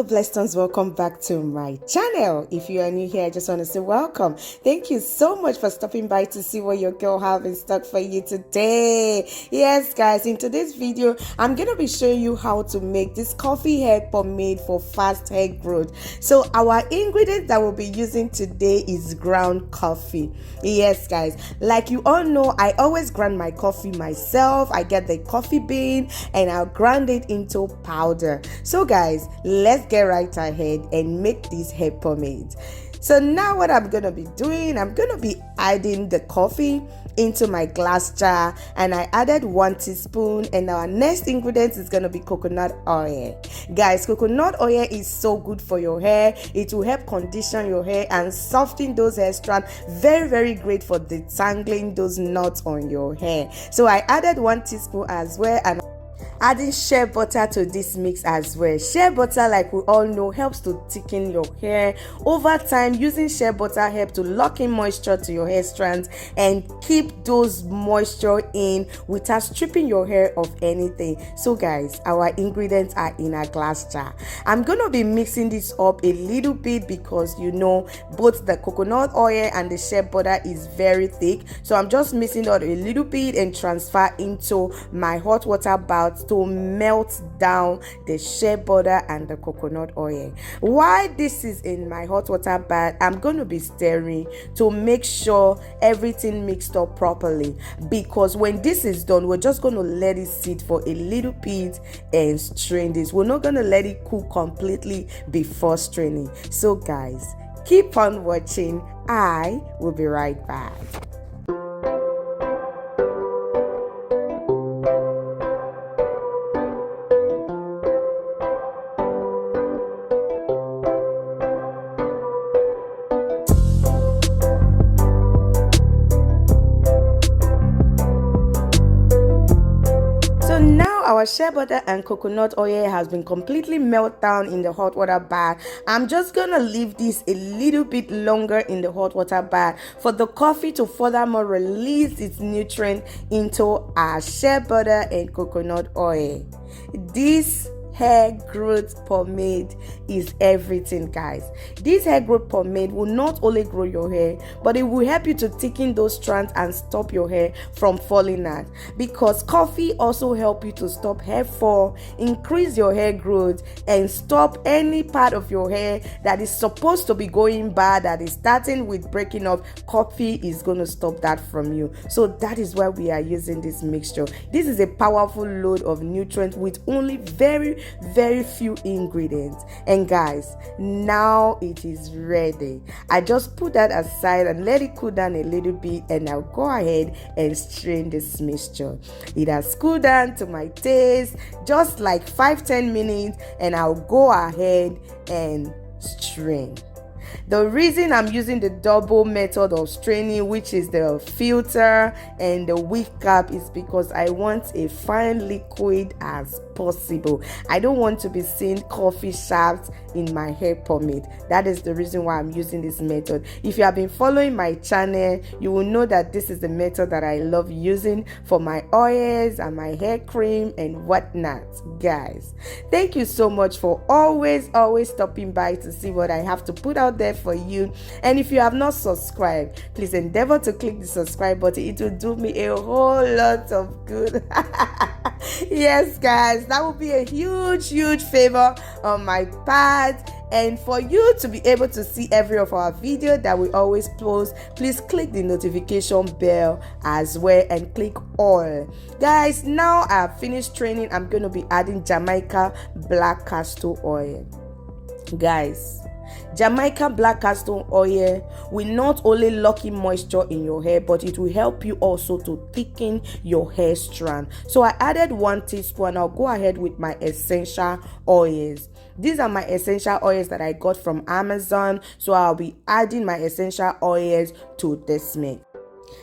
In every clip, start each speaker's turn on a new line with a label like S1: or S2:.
S1: Hello blessed ones, welcome back to my channel. If you are new here, I just want to say welcome. Thank you so much for stopping by to see what your girl have in stock for you today. Yes guys, in today's video I'm gonna be showing you how to make this coffee hair pomade for fast hair growth. So our ingredients that we'll be using today is ground coffee. Yes guys, like you all know, I always grind my coffee myself. I get the coffee bean and I'll grind it into powder. So guys, let's get right ahead and make this hair pomade. So now what I'm gonna be doing, I'm gonna be adding the coffee into my glass jar, and I added 1 teaspoon, and our next ingredient is gonna be coconut oil. Guys, coconut oil is so good for your hair. It will help condition your hair and soften those hair strands. Very great for detangling those knots on your hair. So I added 1 teaspoon as well, and adding shea butter to this mix as well. Shea butter, like we all know, helps to thicken your hair. Over time, using shea butter helps to lock in moisture to your hair strands and keep those moisture in without stripping your hair of anything. So guys, our ingredients are in a glass jar. I'm gonna be mixing this up a little bit because you know both the coconut oil and the shea butter is very thick. So I'm just mixing out a little bit and transfer into my hot water bath to melt down the shea butter and the coconut oil. While this is in my hot water bath, I'm going to be stirring to make sure everything mixed up properly, because when this is done, we're just going to let it sit for a little bit and strain this. We're not going to let it cool completely before straining. So guys, keep on watching. I will be right back. Our shea butter and coconut oil has been completely melted down in the hot water bath. I'm just gonna leave this a little bit longer in the hot water bath for the coffee to furthermore release its nutrient into our shea butter and coconut oil. This hair growth pomade is everything, guys. This hair growth pomade will not only grow your hair, but it will help you to thicken those strands and stop your hair from falling out, because coffee also help you to stop hair fall, increase your hair growth, and stop any part of your hair that is supposed to be going bad, that is starting with breaking up. Coffee is going to stop that from you. So that is why we are using this mixture. This is a powerful load of nutrients with only very few ingredients. And guys, now it is ready. I just put that aside and let it cool down a little bit, and I'll go ahead and strain this mixture. It has cooled down to my taste, just like 5-10 minutes, and I'll go ahead and strain. The reason I'm using the double method of straining, which is the filter and the wick cap, is because I want a fine liquid as possible. I don't want to be seeing coffee shafts in my hair pomade. That is the reason why I'm using this method. If you have been following my channel, you will know that this is the method that I love using for my oils and my hair cream and whatnot. Guys, thank you so much for always stopping by to see what I have to put out there for you. And if you have not subscribed, please endeavor to click the subscribe button. It will do me a whole lot of good. Yes guys, that would be a huge favor on my part. And for you to be able to see every of our video that we always post, please click the notification bell as well and click all. Guys, now I've finished training. I'm going to be adding Jamaican black castor oil. Guys, Jamaican black castor oil will not only lock in moisture in your hair, but it will help you also to thicken your hair strand. So I added 1 teaspoon. I'll go ahead with my essential oils. These are my essential oils that I got from Amazon. So I'll be adding my essential oils to this mix.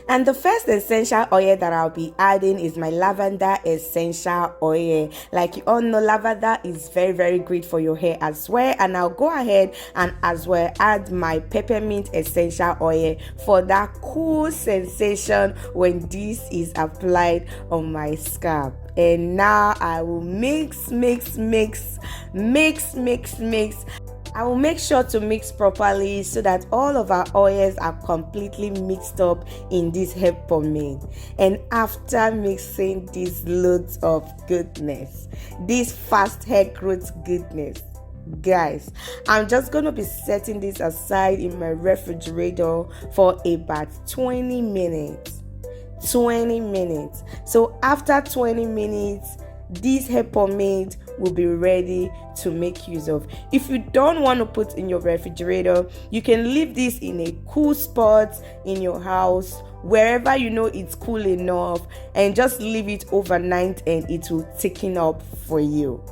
S1: And the first essential oil that I'll be adding is my lavender essential oil. Like you all know, lavender is very great for your hair as well. And I'll go ahead and as well add my peppermint essential oil for that cool sensation when this is applied on my scalp. and now I will mix. I will make sure to mix properly so that all of our oils are completely mixed up in this hair pomade. And after mixing this loads of goodness, this fast hair growth goodness, guys, I'm just gonna be setting this aside in my refrigerator for about 20 minutes. So after 20 minutes, this hair pomade will be ready to make use of. If you don't want to put in your refrigerator, you can leave this in a cool spot in your house, wherever you know it's cool enough, and just leave it overnight and it will thicken up for you.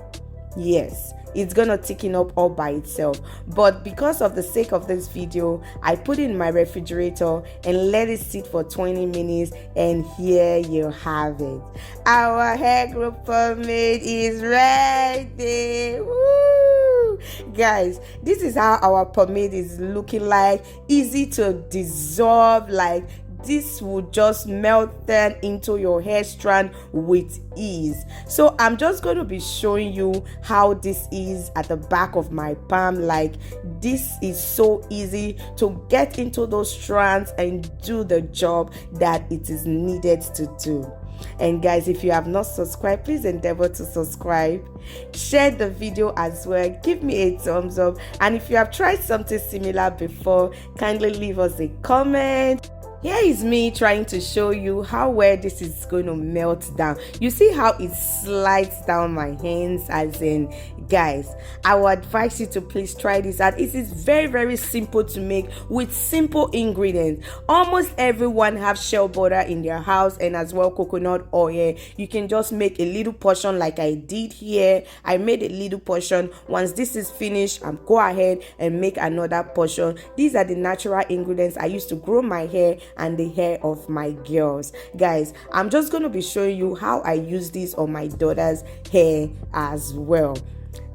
S1: Yes, it's gonna thicken up all by itself, but because of the sake of this video, I put it in my refrigerator and let it sit for 20 minutes, and here you have it. Our hair growth pomade is ready. Woo! Guys, this is how our pomade is looking like. Easy to dissolve, like this will just melt then into your hair strand with ease. So I'm just going to be showing you how this is at the back of my palm. Like, this is so easy to get into those strands and do the job that it is needed to do. And guys, if you have not subscribed, please endeavor to subscribe, share the video as well, give me a thumbs up, and if you have tried something similar before, kindly leave us a comment. Here is me trying to show you how well this is going to melt down. You see how it slides down my hands, as in, guys, I would advise you to please try this out. It is very simple to make with simple ingredients. Almost everyone have shea butter in their house, and as well coconut oil. You can just make a little portion like I did here. I made a little portion. Once this is finished, go ahead and make another portion. These are the natural ingredients I used to grow my hair and the hair of my girls. Guys, I'm just going to be showing you how I use this on my daughter's hair as well.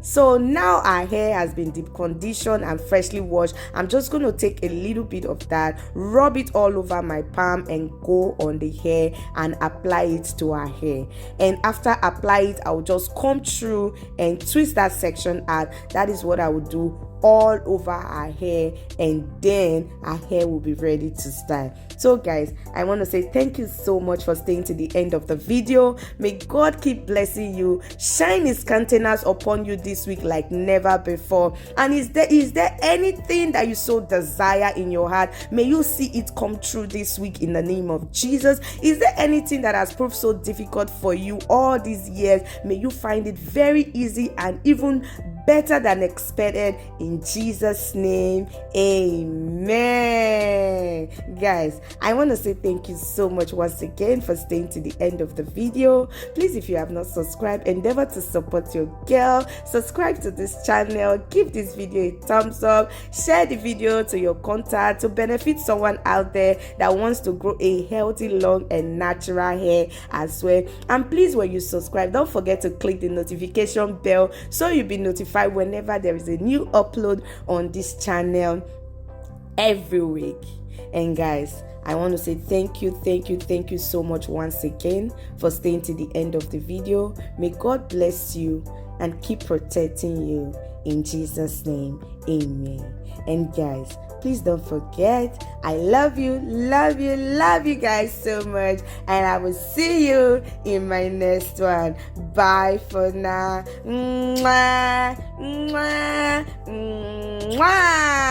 S1: So now our hair has been deep conditioned and freshly washed. I'm just going to take a little bit of that, rub it all over my palm, and go on the hair and apply it to our hair. And after apply it, I'll just comb through and twist that section out. That is what I would do all over our hair, and then our hair will be ready to style. So guys, I want to say thank you so much for staying to the end of the video. May God keep blessing you, shine his countenance upon you this week like never before. And is there anything that you so desire in your heart? May you see it come true this week in the name of Jesus. Is there anything that has proved so difficult for you all these years? May you find it very easy and even better than expected in Jesus' name. Amen. Guys, I want to say thank you so much once again for staying to the end of the video. Please, if you have not subscribed, endeavor to support your girl. Subscribe to this channel, give this video a thumbs up, share the video to your contact to benefit someone out there that wants to grow a healthy, long and natural hair as well. And please, when you subscribe, don't forget to click the notification bell so you'll be notified whenever there is a new upload on this channel every week. And guys, I want to say thank you so much once again for staying to the end of the video. May God bless you and keep protecting you in Jesus' name. Amen. And guys, please don't forget, I love you guys so much, and I will see you in my next one. Bye for now. Mwah, mwah, mwah.